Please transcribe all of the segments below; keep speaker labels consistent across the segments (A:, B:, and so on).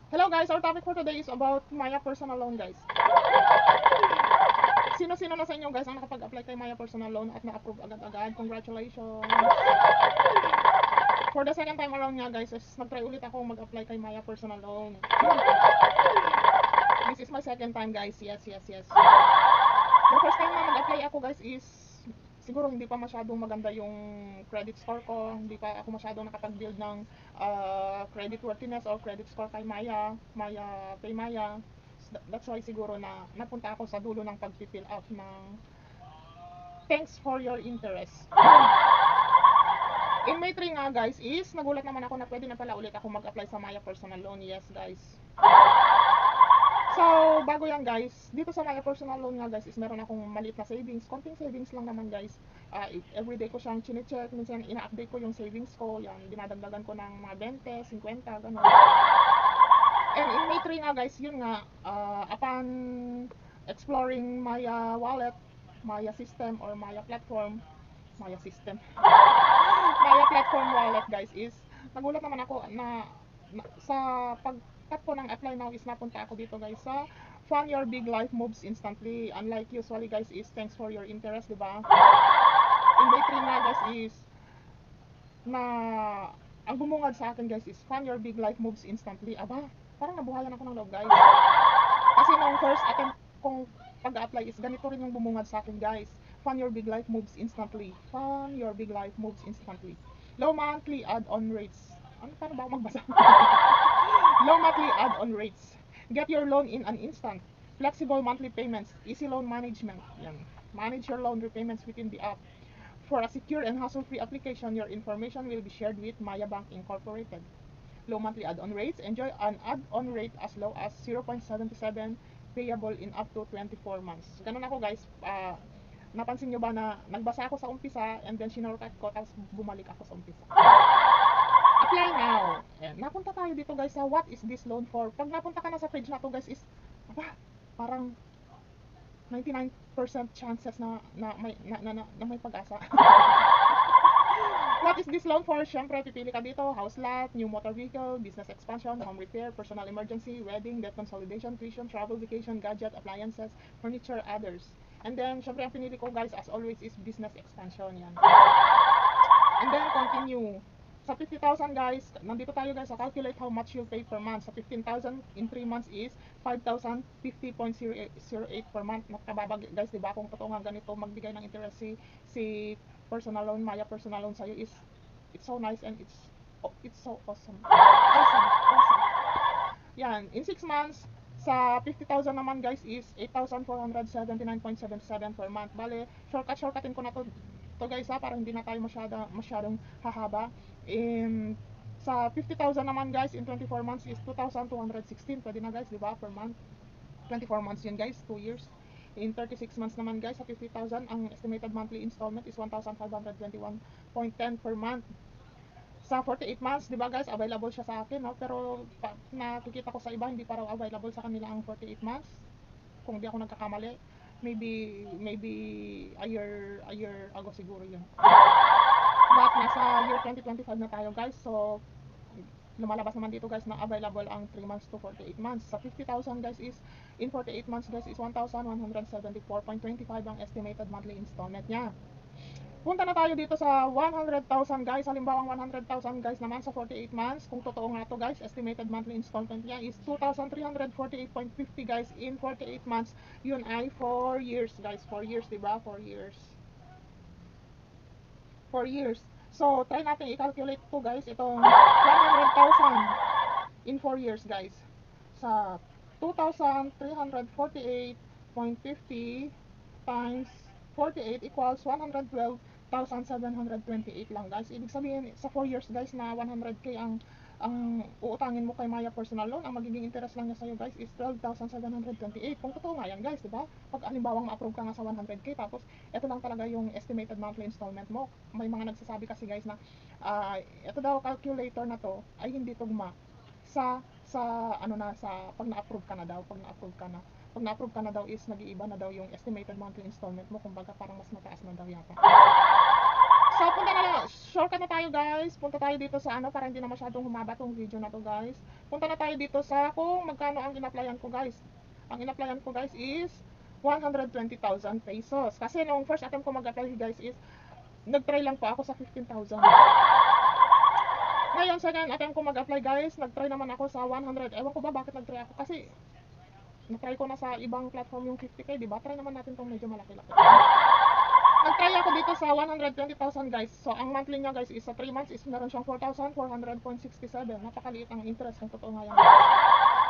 A: Hello guys, our topic for today is about Maya personal loan guys. Sino-sino na sa inyo guys ang nakapag-apply kay Maya personal loan at na-approve agad-agad? Congratulations! For the second time around nga guys, nag-try ulit ako mag-apply kay Maya personal loan. This is my second time guys, yes. The first time na mag-apply ako guys is siguro hindi pa masyadong maganda yung credit score ko, hindi pa ako masyadong nakapag-build ng credit worthiness or credit score kay Maya. That's why siguro na napunta ako sa dulo ng pag-fill up ng thanks for your interest. In May 3 nga guys is nagulat naman ako na pwede na pala ulit ako mag-apply sa Maya personal loan. Yes guys. So, bago yan guys, dito sa Maya personal loan nga guys is meron akong maliit na savings. Konting savings lang naman guys. Everyday ko siyang chine-check. Minsan ina-update ko yung savings ko. Yan, dinadagdagan ko ng mga 20, 50, ganun. And in May 3 nga guys, yun nga, upon exploring Maya wallet, Maya system or Maya platform, Maya system, Maya platform wallet guys is, nagulat naman ako na sa pag-tap ko ng apply now is napunta ako dito guys sa Fund Your Big Life Moves Instantly. Unlike usually guys is thanks for your interest, diba? In May 3 nga guys is na ang bumungad sa akin guys is Fund Your Big Life Moves Instantly. Aba, parang nabuhayan ako ng loob guys. Kasi nung first attempt kong pag-apply is ganito rin yung bumungad sa akin guys. Fund Your Big Life Moves Instantly. Fund Your Big Life Moves Instantly. Low monthly add-on rates. Ano, paano ba ako magbasa? Low monthly add-on rates. Get your loan in an instant. Flexible monthly payments. Easy loan management. Yan. Manage your loan repayments within the app. For a secure and hassle-free application, your information will be shared with Maya Bank Incorporated. Low monthly add-on rates. Enjoy an add-on rate as low as 0.77 payable in up to 24 months. Ganun ako guys. Napansin nyo ba na nagbasa ako sa umpisa and then shinortcut ko tapos bumalik ako sa umpisa. Apply now. Napunta tayo dito guys sa what is this loan for. Pag napunta ka na sa page na to guys is parang 99% chances na may pag-asa. What is this loan for? Siyempre, pipili ka dito, house lot, new motor vehicle, business expansion, home repair, personal emergency, wedding, debt consolidation, tuition, travel, vacation, gadget, appliances, furniture, others. And then, siyempre, ang pinili ko guys, as always, is business expansion. Yan. And then, continue. Sa 50,000 guys, nandito tayo guys, so calculate how much you'll pay per month. Sa 15,000 in 3 months is 5,050.08 per month. Nakababa guys, diba? Kung totoo nga ganito, magbigay ng interest si personal loan, Maya personal loan sa'yo is, it's so nice and it's so awesome. Awesome. Yan, in 6 months, sa 50,000 naman guys is 8,479.77 per month. Bale, shortcutin ko na to guys ha, para hindi na tayo masyadong hahaba. Sa 50,000 naman guys, in 24 months is 2,216. Pwede na guys, diba, per month. 24 months yun guys, 2 years. In 36 months naman guys, sa 50,000, ang estimated monthly installment is 1,521.10 per month. Sa 48 months, di ba guys, available siya sa akin, no? Pero nakikita ko sa iba, hindi pa raw available sa kanila ang 48 months. Kung di ako nagkakamali, maybe a year ago siguro yun. But nasa year 2025 na tayo guys, so lumalabas naman dito guys na available ang 3 months to 48 months. Sa 50,000 guys is, in 48 months guys is 1,174.25 ang estimated monthly installment niya. Punta na tayo dito sa 100,000 guys. Halimbawa, 100,000 guys naman sa 48 months. Kung totoo nga to guys, estimated monthly installment niya is 2,348.50 guys in 48 months. Yun ay 4 years guys. 4 years, diba? 4 years. 4 years. So, try natin i-calculate to guys. Itong 100,000 in 4 years guys. Sa 2,348.50 times 48 equals 112,728 lang guys. Ibig sabihin sa 4 years guys na 100k ang uutangin mo kay Maya personal loan, ang magiging interest lang niya sa'yo guys is 12,728. Kung totoo nga yan guys, diba? Pag halimbawang ma-approve ka nga sa 100k tapos ito lang talaga yung estimated monthly installment mo. May mga nagsasabi kasi guys na ito daw calculator na to ay hindi tugma sa ano na, sa pag na-approve ka na daw, pag na-approve ka na daw is nag-iiba na daw yung estimated monthly installment mo, kumbaga parang mas mataas na daw yata. So, punta na lang, shortcut na tayo guys. Punta tayo dito sa ano, para hindi na masyadong humaba tong video na to guys. Punta na tayo dito sa kung magkano ang in-applyan ko guys. Ang in-applyan ko guys is 120,000 pesos. Kasi nung first attempt ko mag-apply guys is, nag-try lang po ako sa 15,000. Ngayon, second attempt ko mag-apply guys, nag-try naman ako sa 100. Ewan ko ba bakit nag-try ako, kasi na-try ko na sa ibang platform yung 50k, diba? Try naman natin tong medyo malaki-laki. Nag-try ako dito sa 120,000 guys. So, ang monthly niya guys is sa 3 months is meron siyang 4,400.67. Napakaliit ang interest, kung totoo nga yan guys.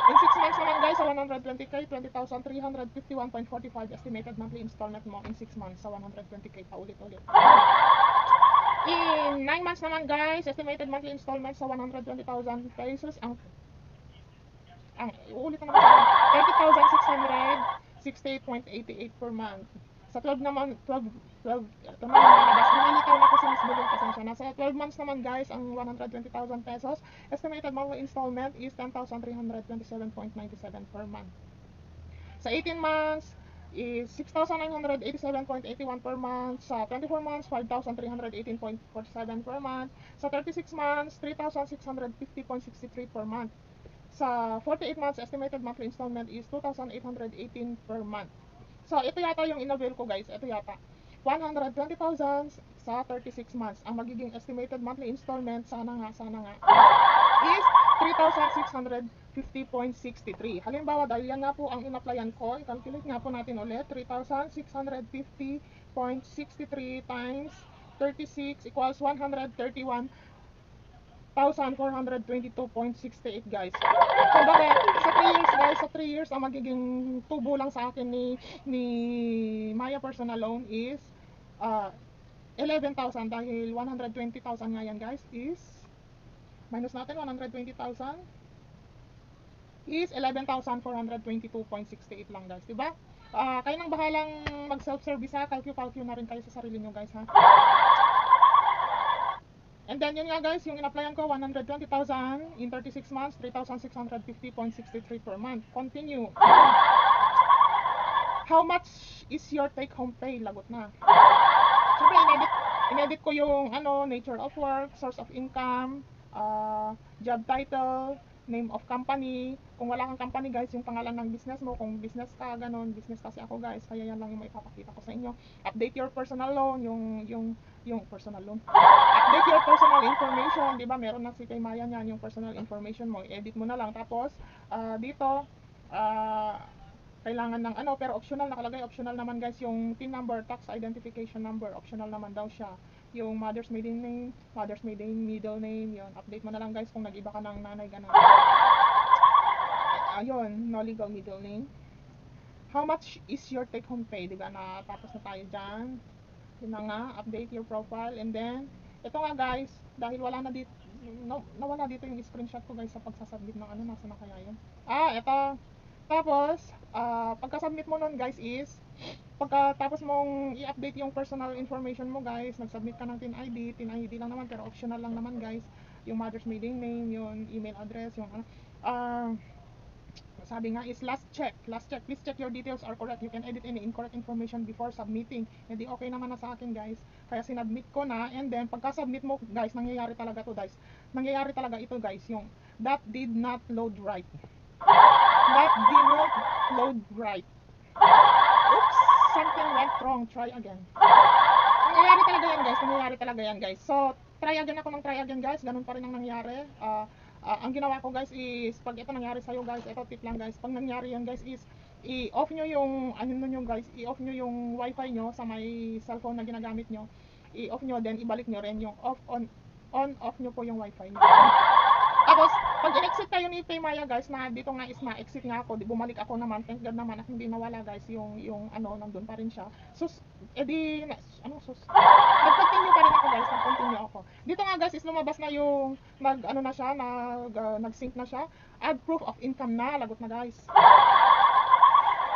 A: In 6 months naman guys, sa 120k, 20,351.45 estimated monthly installment mo in 6 months sa 120k, paulit-ulit. In 9 months naman guys, estimated monthly installment sa 120,000 pesos. Ang uulit na naman sa 30,668.88 per month. Sa 12 naman, 12, ito na yung nalabas. Nalilitaw na ko si Miss Bulong, pasensya na. Sa 12 months naman guys, ang 120,000 pesos, estimated monthly installment is 10,327.97 per month. Sa 18 months, is 6,987.81 per month. Sa 24 months, 5,318.47 per month. Sa 36 months, 3,650.63 per month. Sa 48 months, estimated monthly installment is 2,818 per month. So, ito yata yung in-avail ko guys. Ito yata. 120,000 sa 36 months. Ang magiging estimated monthly installment, sana nga, is 3,650.63. Halimbawa, dahil yan nga po ang in-applyan ko, i-calculate nga po natin ulit. 3,650.63 times 36 equals 131,422.68 guys. Kumbaga, sa 3 years guys, sa 3 years, ang magiging tubo lang sa akin ni Maya Personal Loan is 11,000 dahil 120,000 nga yan guys is minus natin 120,000 is 11,422.68 lang guys, diba? Kayo nang bahalang mag self-service ha, calculate na rin kayo sa sarili nyo guys ha. And then yun nga guys, yung in-applyan ko 120,000 in 36 months, 3,650.63 per month. Continue. How much is your take home pay? Lagot na. Siyempre inedit ko yung nature of work, source of income, job title, name of company. Kung wala kang company guys, yung pangalan ng business mo. Kung business ka, ganon. Business kasi ako guys, kaya yan lang yung maipapakita ko sa inyo. Update your personal loan, yung personal loan. Update your personal information, di ba? Meron na si kay Maya niyan, yung personal information mo. I-edit mo na lang. Tapos, dito, kailangan ng pero optional, nakalagay optional naman guys, yung PIN number, tax identification number, optional naman daw siya. Yung mother's maiden name, mother's maiden middle name, yun, update mo na lang guys kung nag-iba ka ng nanay, ganun. Ayun, no legal middle name. How much is your take home pay, diba? Tapos na tayo dyan. Yun na nga, update your profile, and then, ito nga guys, dahil wala na dito, nawala dito yung screenshot ko guys sa pagsasubmit ng nasa na kaya yun? Ito. Tapos, pagka-submit mo nun guys is, pagkatapos mong i-update yung personal information mo guys, nag-submit ka ng TIN ID lang naman, pero optional lang naman guys, yung mother's maiden name, yung email address, yung sabi nga is last check, please check your details are correct, you can edit any incorrect information before submitting. Hindi okay naman na sa akin guys, kaya sinubmit ko na, and then pagka-submit mo guys, nangyayari talaga ito guys, yung that did not load right. Oops, something went wrong, try again. Nangyayari talaga yan guys. So, try again guys, ganun pa rin ang nangyari. Ang ginawa ko guys is, pag ito nangyari sa'yo guys, ito tip lang guys, pag nangyari yan guys is, i-off nyo yung, i-off nyo yung wifi nyo sa may cellphone na ginagamit nyo. I-off nyo, then ibalik nyo rin yung on-off nyo po yung wifi nyo. Tapos, pag i-exit kayo ni Paymaya guys, na dito nga is na-exit nga ako, bumalik ako naman, thank God naman at hindi nawala guys, yung nandun pa rin siya. Sus, nag-continue pa rin ako guys, nag-continue ako. Dito nga guys is lumabas na yung, nag-sync na siya, add proof of income na, lagot na guys.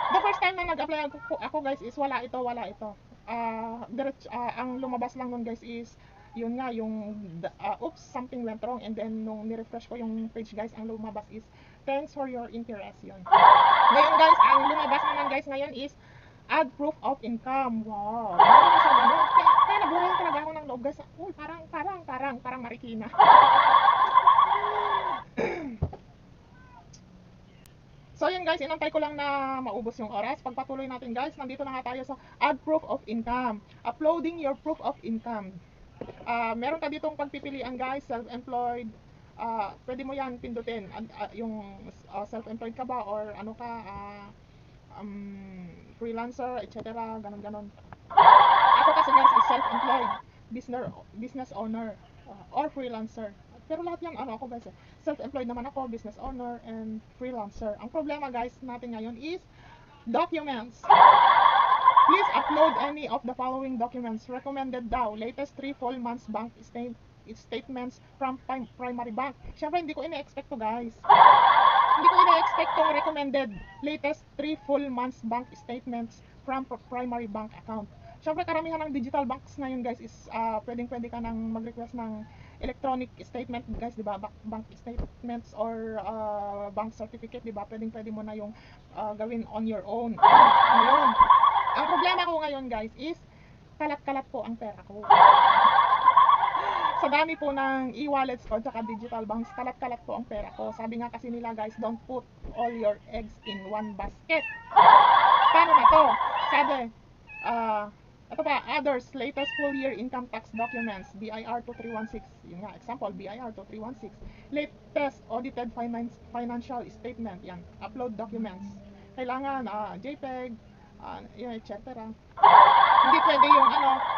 A: The first time na nag-apply ako guys is wala ito. Ang lumabas lang nun guys is, yun nga, yung oops, something went wrong, and then nung ni-refresh ko yung page guys, ang lumabas is thanks for your interest, yun. Ngayon guys, ang lumabas naman guys ngayon is add proof of income. Wow, meron na siya ganun. Kaya Naburayan talaga ako ng loob guys. Uy, parang Marikina. So yun guys, inantay ko lang na maubos yung oras. Pagpatuloy natin guys, nandito na nga tayo sa add proof of income. Uploading your proof of income. Meron ka ditong pagpipilian guys, self-employed. Pwede mo yan pindutin. Yung self-employed ka ba or ano ka, freelancer, etc. Ganon-ganon. Ako kasi guys is self-employed, business owner, or freelancer. Pero lahat yan, ano ako guys, self-employed naman ako, business owner, and freelancer. Ang problema guys natin ngayon is documents. Please upload any of the following documents. Recommended daw, latest 3 full months bank statements from primary bank. Siyempre, hindi ko ina-expect to guys. Hindi ko ina-expect tong recommended latest 3 full months bank statements from primary bank account. Siyempre, karamihan ng digital banks ngayon guys is pwedeng-pwede ka nang mag-request ng electronic statement guys, di ba? Bank statements or bank certificate, di ba? Pwedeng-pwede mo na yung gawin on your own. Ngayon, ang problema ko ngayon guys is kalat-kalat po ang pera ko. Sa dami po ng e-wallets ko at digital banks, kalat-kalat po ang pera ko. Sabi nga kasi nila guys, don't put all your eggs in one basket. Paano na to? Sabi, ito pa, others, latest full year income tax documents, BIR 2316. Yun nga, example, BIR 2316. Latest audited financial statement, yan, upload documents. Kailangan, JPEG, etc. Hindi pwede yung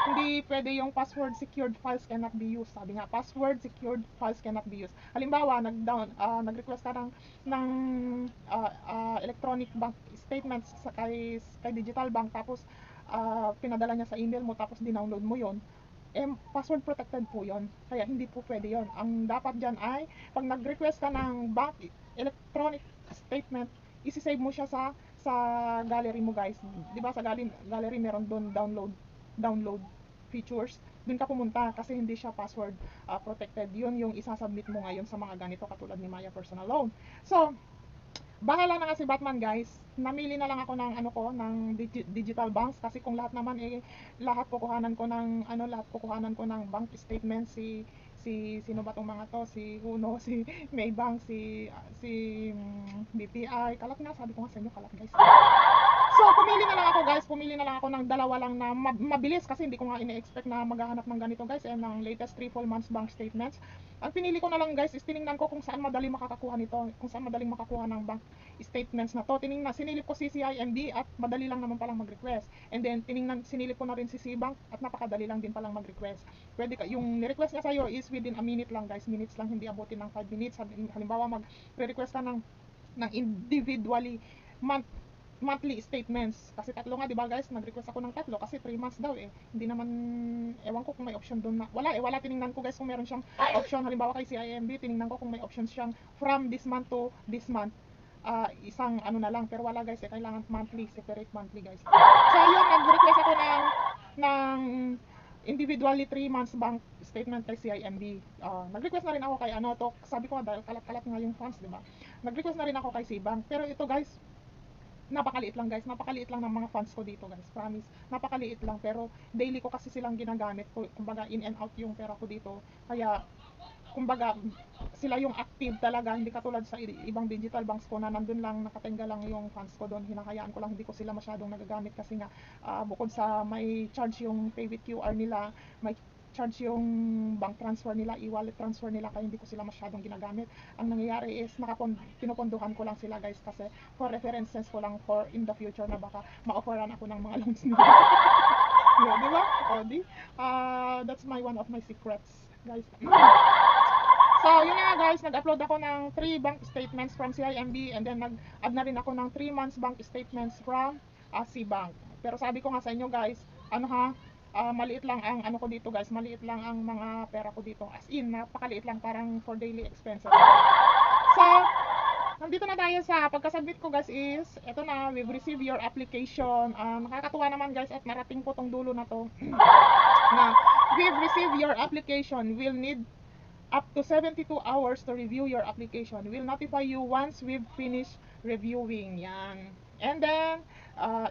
A: hindi pwede yung password secured files cannot be used. Sabi nga, password secured files cannot be used. Halimbawa, nag-request ka ng electronic bank statements kay digital bank, tapos pinadala niya sa email mo, tapos dinownload mo yon, password protected po yon, kaya hindi po pwede yon. Ang dapat dyan ay, pag nag-request ka ng bank electronic statement, isi-save mo siya sa gallery mo guys. Di ba sa gallery meron doon download features. Doon ka pumunta kasi hindi siya password protected. Yun yung isasubmit mo ngayon sa mga ganito katulad ni Maya Personal Loan. So, bahala na nga si Batman guys. Namili na lang ako ng ng digital banks kasi kung lahat naman lahat kukuhanan ko ng bank statement, sino ba tong mga to, si Uno, si Maybank, si BPI, kalat na, sabi ko nga sa inyo, kalat guys. So, pumili na lang ako ng dalawa lang na mabilis kasi hindi ko nga ine-expect na maghahanap ng ganito guys, ng latest 3 full months bank statements. Ang pinili ko na lang guys is tiningnan ko kung saan madaling makakakuha nito, kung saan madaling makakuha ng bank statements na to. Sinilip ko si CIMB at madali lang naman palang mag-request. And then sinilip ko na rin si Cbank at napakadali lang din palang mag-request. Pwede ka, yung ni-request niya sa'yo is within a minute lang guys, minutes lang, hindi abutin ng 5 minutes. Halimbawa mag-request ka ng individually monthly statements, kasi tatlo nga, di ba guys, nag-request ako ng tatlo kasi 3 months daw hindi naman, ewan ko kung may option doon na, wala, tiningnan ko guys kung meron siyang option. Halimbawa kay CIMB, tiningnan ko kung may option siyang from this month to this month, isang na lang, pero wala guys, kailangan monthly, separate monthly guys. So yun, nag-request ako ng individually 3 months bank statement kay CIMB. Nag-request na rin ako kay to, sabi ko dahil kalat-kalat nga yung funds, di ba? Nag-request na rin ako kay Cbank, pero ito guys, napakaliit lang guys, napakaliit lang ng mga funds ko dito guys, promise, napakaliit lang, pero daily ko kasi silang ginagamit ko, kumbaga in and out yung pera ko dito, kaya kumbaga sila yung active talaga, hindi katulad sa ibang digital banks ko na nandun lang, nakatenga lang yung funds ko doon, hinahayaan ko lang, hindi ko sila masyadong nagagamit kasi nga bukod sa may charge yung pay with QR nila, may charge yung bank transfer nila, e-wallet transfer nila, kaya hindi ko sila masyadong ginagamit. Ang nangyayari is pinupondohan ko lang sila guys, kasi for references ko lang for in the future na baka ma-offeran ako ng mga loans nila. Yeah, di ba? That's one of my secrets guys. So yun na guys, nag-upload ako ng 3 bank statements from CIMB, and then nag-add na rin ako ng 3 months bank statements from Cbank. Pero sabi ko nga sa inyo guys, maliit lang ang ko dito guys, maliit lang ang mga pera ko dito, as in napakaliit lang, parang for daily expenses. So nandito na tayo sa pagka-submit ko guys, is eto na, we've received your application. Nakakatuwa naman guys at narating ko tong dulo na to na we've received your application, we'll need up to 72 hours to review your application, we'll notify you once we've finished reviewing. Yan, And then,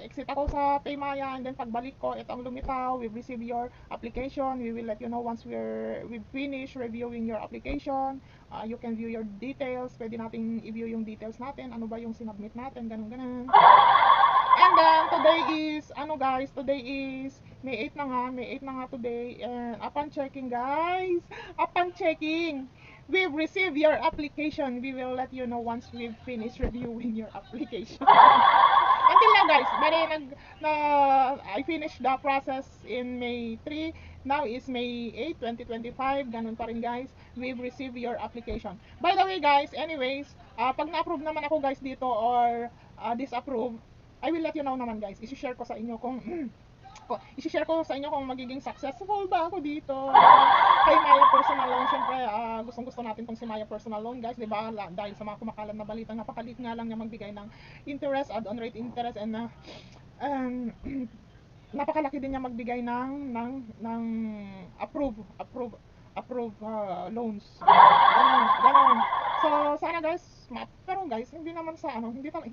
A: exit ako sa Paymaya, and then pagbalik ko, ito ang lumitaw, we've received your application, we will let you know once we've finished reviewing your application. You can view your details, pwede nating i-view yung details natin, ano ba yung sinubmit natin, ganun. And then, today is, ano guys, today is May 8 na nga, May 8 na nga today, and upon checking guys, upon checking, we've received your application. We will let you know once we've finished reviewing your application. Until now guys, bali I finished the process in May 3, now is May 8, 2025, ganun pa rin guys, we've received your application. By the way guys, anyways, pag na-approve naman ako guys dito or disapprove, I will let you know naman guys, isi-share ko sa inyo kung i-share ko sa inyo kung magiging successful ba ako dito kay Maya Personal Loan. Syempre, gustong gusto natin tong si Maya Personal Loan guys, di ba? Dahil sa mga kumakalat na balita, napakalit nga lang niya magbigay ng interest, add-on rate interest, and um, napakalaki din niya magbigay ng approve loans. Ganon. So sana guys, pero guys, hindi naman sa ano, hindi ako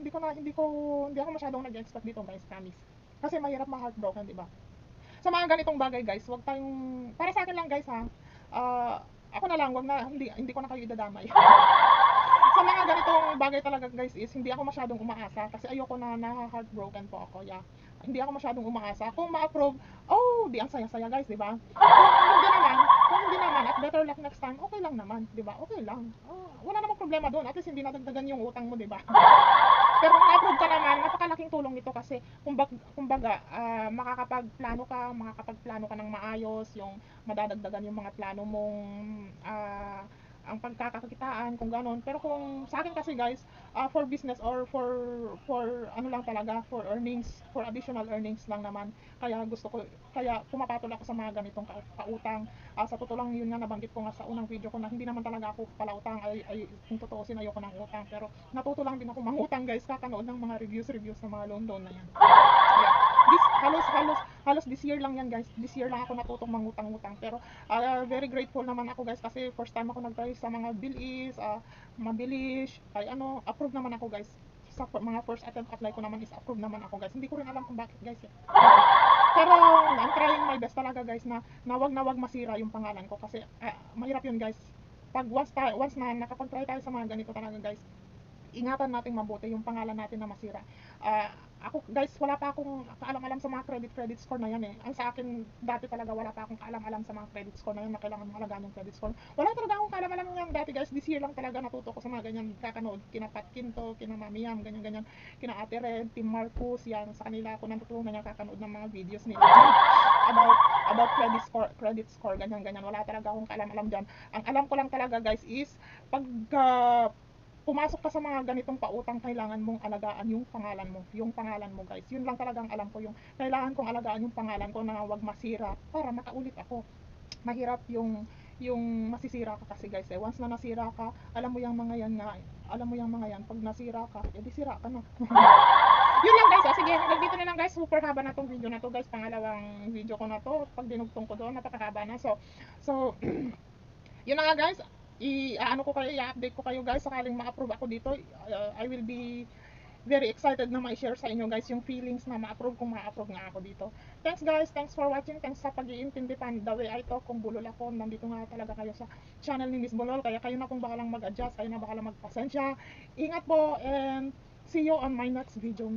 A: masyadong nag-expect dito guys, promise. Kasi mahirap ma-heartbroken, di ba? Sa mga ganitong bagay guys, wag tayong, para sa akin lang guys ha, ako na lang, wag na, hindi ko na kayo idadamay. Sa mga ganitong bagay talaga guys is hindi ako masyadong umaasa kasi ayoko na heartbroken po ako. Yeah. Hindi ako masyadong umaasa. Kung ma-approve, oh, di ang saya-saya guys, di ba? Kung hindi naman, at better luck next time, okay lang naman, di ba? Okay lang. Oh, wala namang problema doon. At least hindi nadagdagan yung utang mo, di ba? Pero kung approve ka naman, napakalaking tulong nito kasi kumbaga, makakapagplano ka ng maayos, yung madadagdagan yung mga plano mong ang pagkakakitaan kung ganon. Pero kung sa akin kasi guys, for business or for ano lang talaga, for earnings, for additional earnings lang naman. Kaya pumapatol ako sa mga ganitong kautang. Sa totoo lang, yun nga nabanggit ko nga sa unang video ko na hindi naman talaga ako palautang, ay kung totoo ayoko ng utang, pero natuto lang din ako mangutang guys, kakanood ng mga reviews ng mga loan na yan. Yeah. Halos this year lang yan guys, this year lang ako natutong mangutang-utang, pero very grateful naman ako guys kasi first time ako nag-try sa mga bilis, mabilis, ay ano, approve naman ako guys. Sa mga first attempt apply ko naman is approve naman ako guys. Hindi ko rin alam kung bakit guys eh. Pero I'm trying my best talaga guys na wag masira yung pangalan ko kasi mahirap yun guys. Pag once na nakapag-try tayo sa mga ganito talaga guys, ingatan natin mabuti yung pangalan natin na masira. Ako guys, wala pa akong kaalam-alam sa mga credit score na yan eh. Ang sa akin, dati talaga wala pa akong kaalam-alam sa mga credit score na yan, na kailangan mahalagaan yung credit score. Wala talaga akong kaalam-alam yan dati guys. This year lang talaga natuto ko sa mga ganyan, kakanood, kina Pat Quinto, kina Mami Yam, ganyan-ganyan, kina Ate Red, Team Marcus, yan, sa kanila ako natutulungan niya kakanood ng mga videos nila about credit score, ganyan-ganyan. Wala talaga akong kaalam-alam dyan. Ang alam ko lang talaga guys is, pag pumasok ka sa mga ganitong pautang, kailangan mong alagaan yung pangalan mo guys. Yun lang talagang alam ko, yung kailangan kong alagaan yung pangalan ko na wag masira para makaulit ako. Mahirap yung masisira ka kasi guys eh. Once na nasira ka, alam mo yung mga yan, pag nasira ka, edi sira ka na. Yun lang guys, sige, hanggang dito na lang guys. Super haba na tong video na to guys, pangalawang video ko na to. Pag dinugtong ko doon, napakahaba na. So yun na nga guys, i-update ko kayo guys sakaling ma-approve ako dito. I will be very excited na ma-share sa inyo guys yung feelings na ma-approve kung ma-approve nga ako dito. Thanks guys, thanks for watching, thanks sa pag-iintindi pa the way I talk. Kung bulol ako, nandito nga talaga kayo sa channel ni Miss Bulol, kaya kayo na pong bakalang mag-adjust, kayo na bakalang magpasensya. Ingat po and see you on my next video.